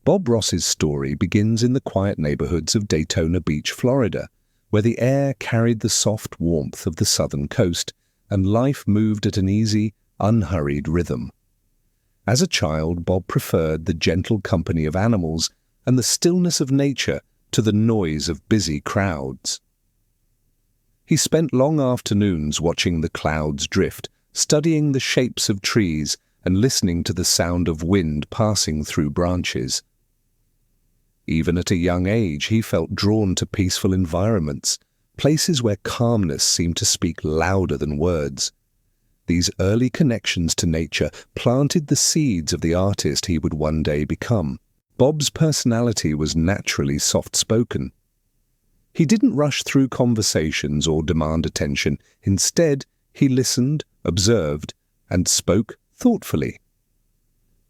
Bob Ross's story begins in the quiet neighborhoods of Daytona Beach, Florida, where the air carried the soft warmth of the southern coast and life moved at an easy, unhurried rhythm. As a child, Bob preferred the gentle company of animals and the stillness of nature to the noise of busy crowds. He spent long afternoons watching the clouds drift, studying the shapes of trees and listening to the sound of wind passing through branches. Even at a young age, he felt drawn to peaceful environments, places where calmness seemed to speak louder than words. These early connections to nature planted the seeds of the artist he would one day become. Bob's personality was naturally soft-spoken. He didn't rush through conversations or demand attention. Instead, he listened, observed, and spoke thoughtfully.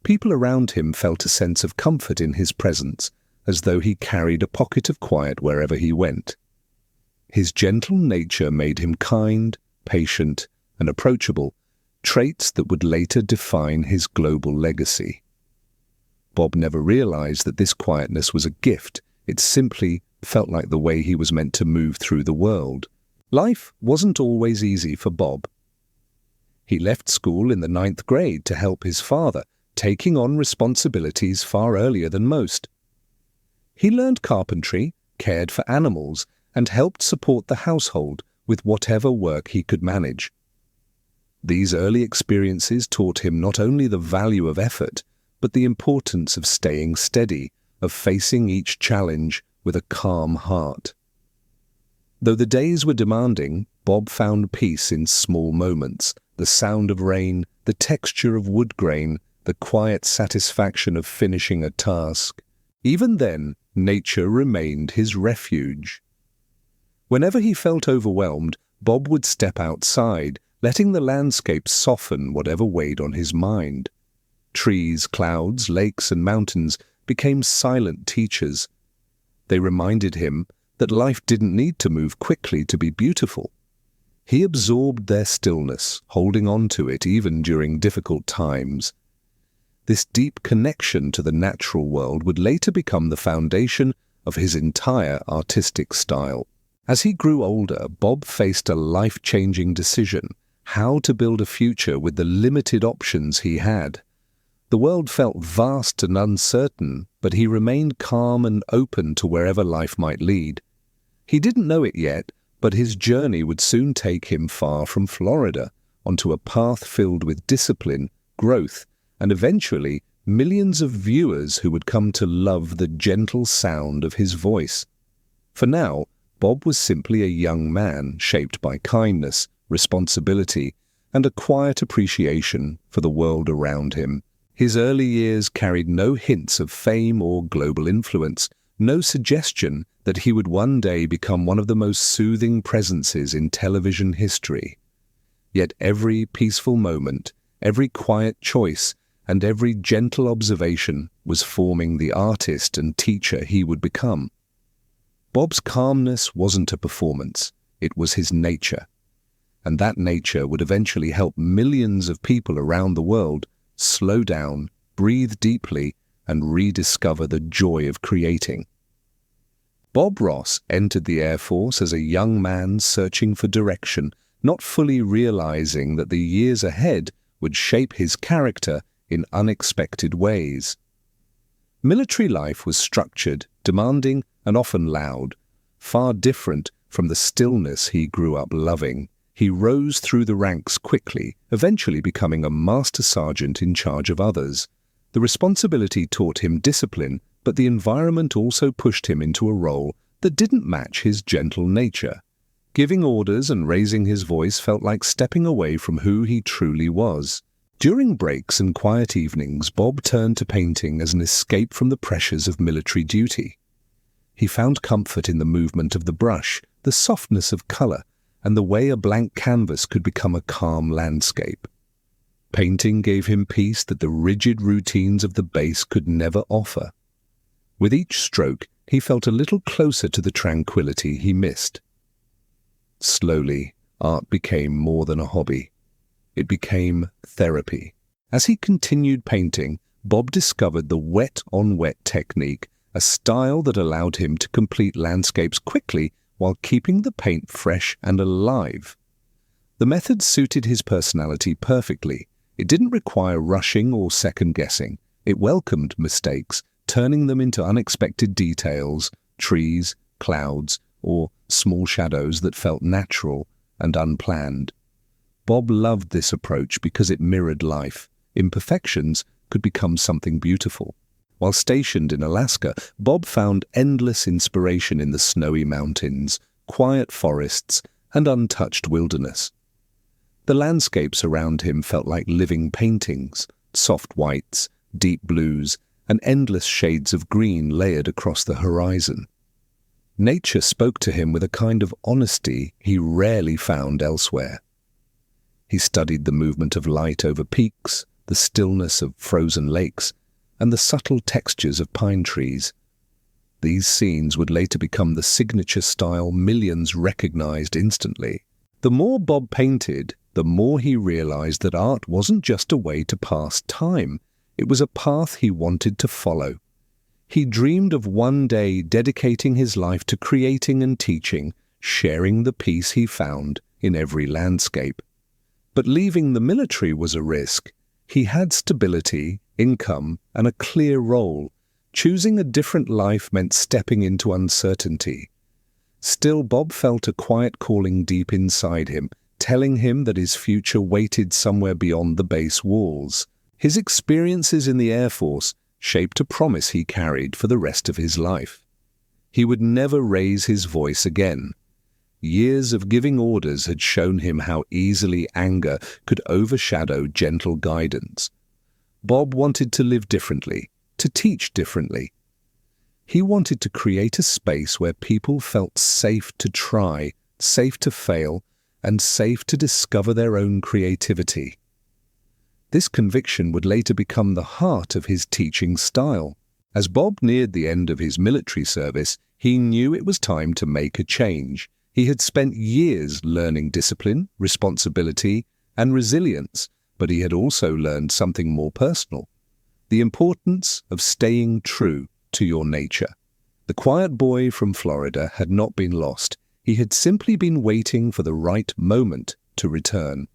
People around him felt a sense of comfort in his presence, as though he carried a pocket of quiet wherever he went. His gentle nature made him kind, patient, and approachable, traits that would later define his global legacy. Bob never realized that this quietness was a gift. It simply felt like the way he was meant to move through the world. Life wasn't always easy for Bob. He left school in the 9th grade to help his father, taking on responsibilities far earlier than most. He learned carpentry, cared for animals, and helped support the household with whatever work he could manage. These early experiences taught him not only the value of effort, but the importance of staying steady, of facing each challenge with a calm heart. Though the days were demanding, Bob found peace in small moments, the sound of rain, the texture of wood grain, the quiet satisfaction of finishing a task. Even then, nature remained his refuge. Whenever he felt overwhelmed, Bob would step outside, letting the landscape soften whatever weighed on his mind. Trees, clouds, lakes, and mountains became silent teachers. They reminded him that life didn't need to move quickly to be beautiful. He absorbed their stillness, holding on to it even during difficult times. This deep connection to the natural world would later become the foundation of his entire artistic style. As he grew older, Bob faced a life-changing decision: how to build a future with the limited options he had. The world felt vast and uncertain, but he remained calm and open to wherever life might lead. He didn't know it yet, but his journey would soon take him far from Florida, onto a path filled with discipline, growth, and eventually millions of viewers who would come to love the gentle sound of his voice. For now, Bob was simply a young man shaped by kindness, responsibility, and a quiet appreciation for the world around him. His early years carried no hints of fame or global influence, no suggestion that he would one day become one of the most soothing presences in television history. Yet every peaceful moment, every quiet choice, and every gentle observation was forming the artist and teacher he would become. Bob's calmness wasn't a performance, it was his nature. And that nature would eventually help millions of people around the world slow down, breathe deeply, and rediscover the joy of creating. Bob Ross entered the Air Force as a young man searching for direction, not fully realizing that the years ahead would shape his character in unexpected ways. Military life was structured, demanding, and often loud, far different from the stillness he grew up loving. He rose through the ranks quickly, eventually becoming a master sergeant in charge of others. The responsibility taught him discipline, but the environment also pushed him into a role that didn't match his gentle nature. Giving orders and raising his voice felt like stepping away from who he truly was. During breaks and quiet evenings, Bob turned to painting as an escape from the pressures of military duty. He found comfort in the movement of the brush, the softness of color, and the way a blank canvas could become a calm landscape. Painting gave him peace that the rigid routines of the base could never offer. With each stroke, he felt a little closer to the tranquility he missed. Slowly, art became more than a hobby. It became therapy. As he continued painting, Bob discovered the wet-on-wet technique, a style that allowed him to complete landscapes quickly while keeping the paint fresh and alive. The method suited his personality perfectly. It didn't require rushing or second-guessing. It welcomed mistakes, turning them into unexpected details, trees, clouds, or small shadows that felt natural and unplanned. Bob loved this approach because it mirrored life. Imperfections could become something beautiful. While stationed in Alaska, Bob found endless inspiration in the snowy mountains, quiet forests, and untouched wilderness. The landscapes around him felt like living paintings, soft whites, deep blues, and endless shades of green layered across the horizon. Nature spoke to him with a kind of honesty he rarely found elsewhere. He studied the movement of light over peaks, the stillness of frozen lakes, and the subtle textures of pine trees. These scenes would later become the signature style millions recognized instantly. The more Bob painted, the more he realized that art wasn't just a way to pass time. It was a path he wanted to follow. He dreamed of one day dedicating his life to creating and teaching, sharing the peace he found in every landscape. But leaving the military was a risk. He had stability, income, and a clear role. Choosing a different life meant stepping into uncertainty. Still, Bob felt a quiet calling deep inside him, telling him that his future waited somewhere beyond the base walls. His experiences in the Air Force shaped a promise he carried for the rest of his life. He would never raise his voice again. Years of giving orders had shown him how easily anger could overshadow gentle guidance. Bob wanted to live differently, to teach differently. He wanted to create a space where people felt safe to try, safe to fail, and safe to discover their own creativity. This conviction would later become the heart of his teaching style. As Bob neared the end of his military service, he knew it was time to make a change. He had spent years learning discipline, responsibility, and resilience, but he had also learned something more personal: the importance of staying true to your nature. The quiet boy from Florida had not been lost. He had simply been waiting for the right moment to return.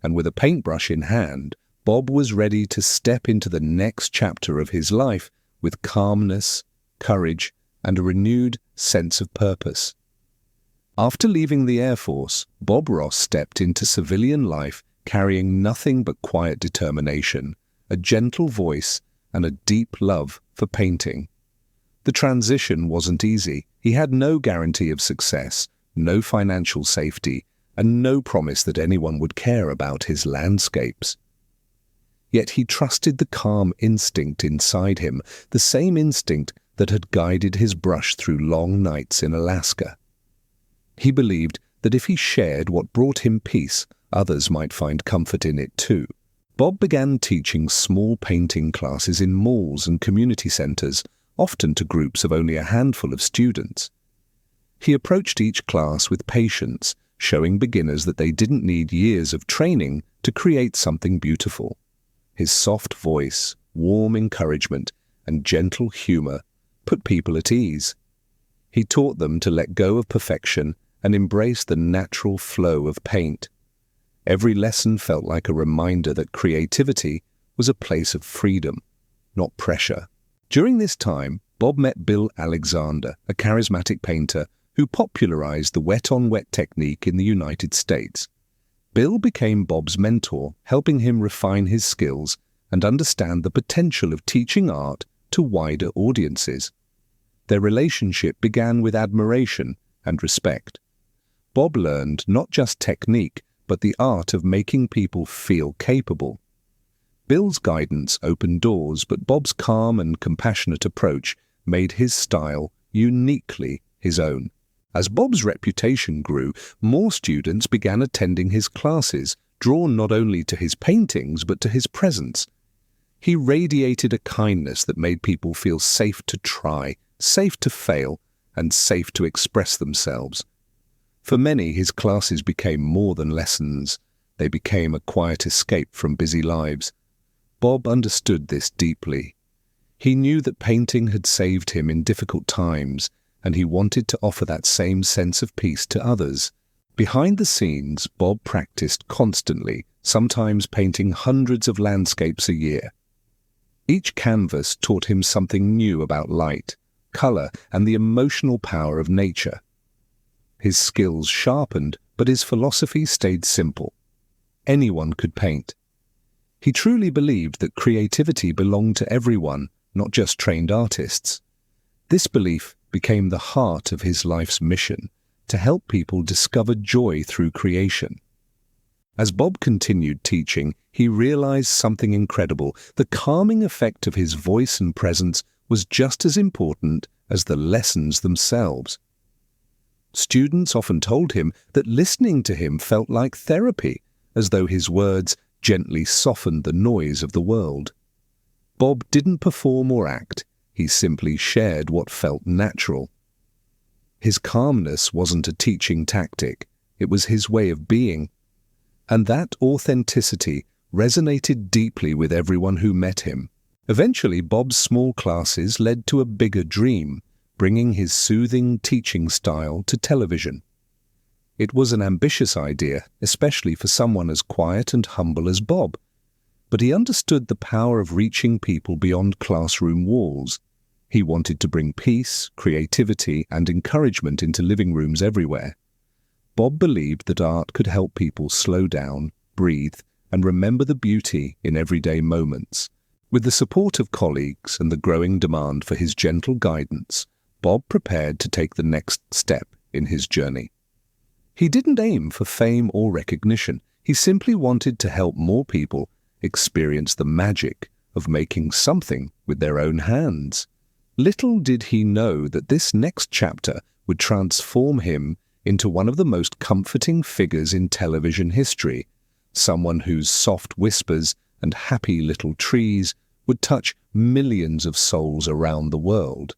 And with a paintbrush in hand, Bob was ready to step into the next chapter of his life with calmness, courage, and a renewed sense of purpose. After leaving the Air Force, Bob Ross stepped into civilian life carrying nothing but quiet determination, a gentle voice, and a deep love for painting. The transition wasn't easy. He had no guarantee of success, no financial safety, and no promise that anyone would care about his landscapes. Yet he trusted the calm instinct inside him, the same instinct that had guided his brush through long nights in Alaska. He believed that if he shared what brought him peace, others might find comfort in it too. Bob began teaching small painting classes in malls and community centers, often to groups of only a handful of students. He approached each class with patience, showing beginners that they didn't need years of training to create something beautiful. His soft voice, warm encouragement, and gentle humor put people at ease. He taught them to let go of perfection and embrace the natural flow of paint. Every lesson felt like a reminder that creativity was a place of freedom, not pressure. During this time, Bob met Bill Alexander, a charismatic painter who popularized the wet-on-wet technique in the United States. Bill became Bob's mentor, helping him refine his skills and understand the potential of teaching art to wider audiences. Their relationship began with admiration and respect. Bob learned not just technique, but the art of making people feel capable. Bill's guidance opened doors, but Bob's calm and compassionate approach made his style uniquely his own. As Bob's reputation grew, more students began attending his classes, drawn not only to his paintings but to his presence. He radiated a kindness that made people feel safe to try, safe to fail, and safe to express themselves. For many, his classes became more than lessons. They became a quiet escape from busy lives. Bob understood this deeply. He knew that painting had saved him in difficult times, and he wanted to offer that same sense of peace to others. Behind the scenes, Bob practiced constantly, sometimes painting hundreds of landscapes a year. Each canvas taught him something new about light, color, and the emotional power of nature. His skills sharpened, but his philosophy stayed simple. Anyone could paint. He truly believed that creativity belonged to everyone, not just trained artists. This belief became the heart of his life's mission, to help people discover joy through creation. As Bob continued teaching, he realized something incredible. The calming effect of his voice and presence was just as important as the lessons themselves. Students often told him that listening to him felt like therapy, as though his words gently softened the noise of the world. Bob didn't perform or act, he simply shared what felt natural. His calmness wasn't a teaching tactic, it was his way of being. And that authenticity resonated deeply with everyone who met him. Eventually, Bob's small classes led to a bigger dream, bringing his soothing teaching style to television. It was an ambitious idea, especially for someone as quiet and humble as Bob. But he understood the power of reaching people beyond classroom walls. He wanted to bring peace, creativity, and encouragement into living rooms everywhere. Bob believed that art could help people slow down, breathe, and remember the beauty in everyday moments. With the support of colleagues and the growing demand for his gentle guidance, Bob prepared to take the next step in his journey. He didn't aim for fame or recognition. He simply wanted to help more people experience the magic of making something with their own hands. Little did he know that this next chapter would transform him into one of the most comforting figures in television history, someone whose soft whispers and happy little trees would touch millions of souls around the world.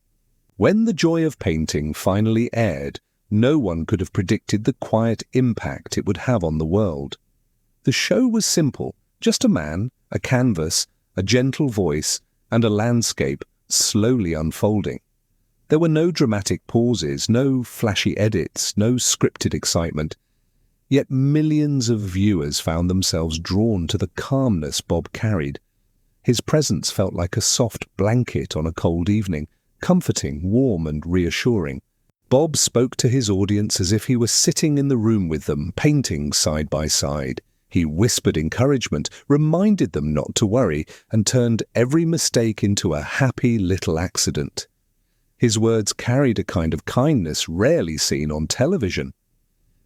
When The Joy of Painting finally aired, no one could have predicted the quiet impact it would have on the world. The show was simple, just a man, a canvas, a gentle voice, and a landscape slowly unfolding. There were no dramatic pauses, no flashy edits, no scripted excitement. Yet millions of viewers found themselves drawn to the calmness Bob carried. His presence felt like a soft blanket on a cold evening, comforting, warm, and reassuring. Bob spoke to his audience as if he were sitting in the room with them, painting side by side. He whispered encouragement, reminded them not to worry, and turned every mistake into a happy little accident. His words carried a kind of kindness rarely seen on television.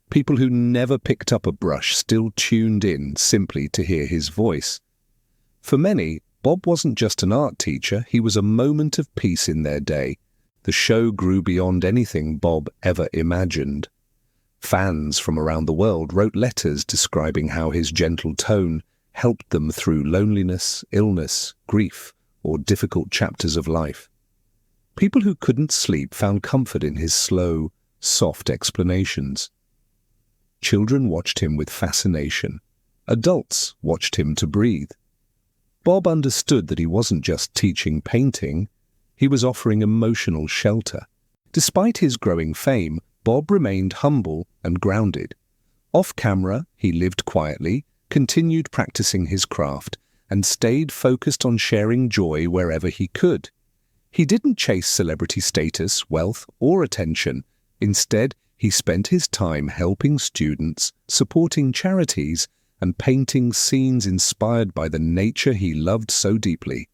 People who never picked up a brush still tuned in simply to hear his voice. For many, Bob wasn't just an art teacher, he was a moment of peace in their day. The show grew beyond anything Bob ever imagined. Fans from around the world wrote letters describing how his gentle tone helped them through loneliness, illness, grief, or difficult chapters of life. People who couldn't sleep found comfort in his slow, soft explanations. Children watched him with fascination. Adults watched him to breathe. Bob understood that he wasn't just teaching painting, he was offering emotional shelter. Despite his growing fame, Bob remained humble and grounded. Off camera, he lived quietly, continued practicing his craft, and stayed focused on sharing joy wherever he could. He didn't chase celebrity status, wealth, or attention. Instead, he spent his time helping students, supporting charities, and painting scenes inspired by the nature he loved so deeply.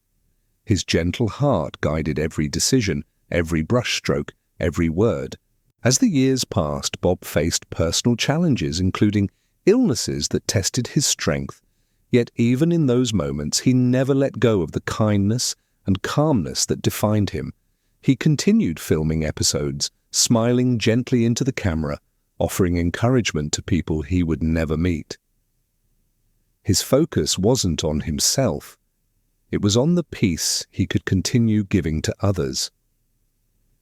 His gentle heart guided every decision, every brushstroke, every word. As the years passed, Bob faced personal challenges, including illnesses that tested his strength. Yet even in those moments, he never let go of the kindness and calmness that defined him. He continued filming episodes, smiling gently into the camera, offering encouragement to people he would never meet. His focus wasn't on himself. It was on the peace he could continue giving to others.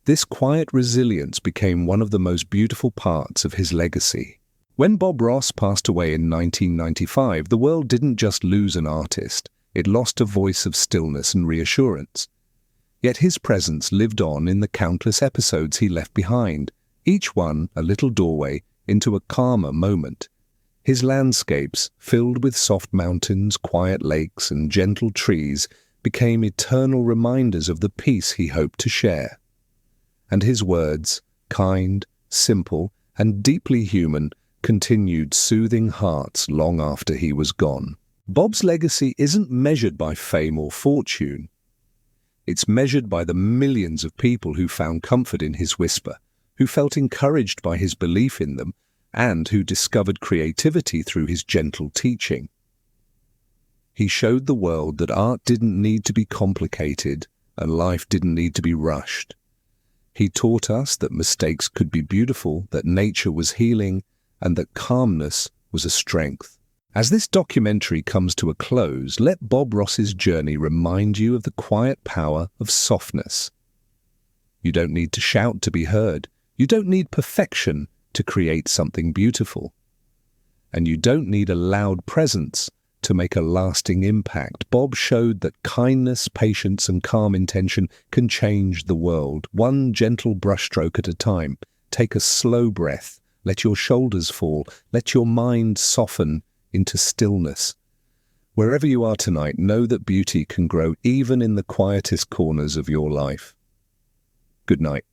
This quiet resilience became one of the most beautiful parts of his legacy. When Bob Ross passed away in 1995, the world didn't just lose an artist, It lost a voice of stillness and reassurance. Yet his presence lived on in the countless episodes he left behind, each one a little doorway into a calmer moment. His landscapes, filled with soft mountains, quiet lakes, and gentle trees, became eternal reminders of the peace he hoped to share. And his words, kind, simple, and deeply human, continued soothing hearts long after he was gone. Bob's legacy isn't measured by fame or fortune. It's measured by the millions of people who found comfort in his whisper, who felt encouraged by his belief in them, and who discovered creativity through his gentle teaching. He showed the world that art didn't need to be complicated and life didn't need to be rushed. He taught us that mistakes could be beautiful, that nature was healing, and that calmness was a strength. As this documentary comes to a close, let Bob Ross's journey remind you of the quiet power of softness. You don't need to shout to be heard. You don't need perfection to create something beautiful. And you don't need a loud presence to make a lasting impact. Bob showed that kindness, patience, and calm intention can change the world, one gentle brushstroke at a time. Take a slow breath, let your shoulders fall, let your mind soften into stillness. Wherever you are tonight, know that beauty can grow even in the quietest corners of your life. Good night.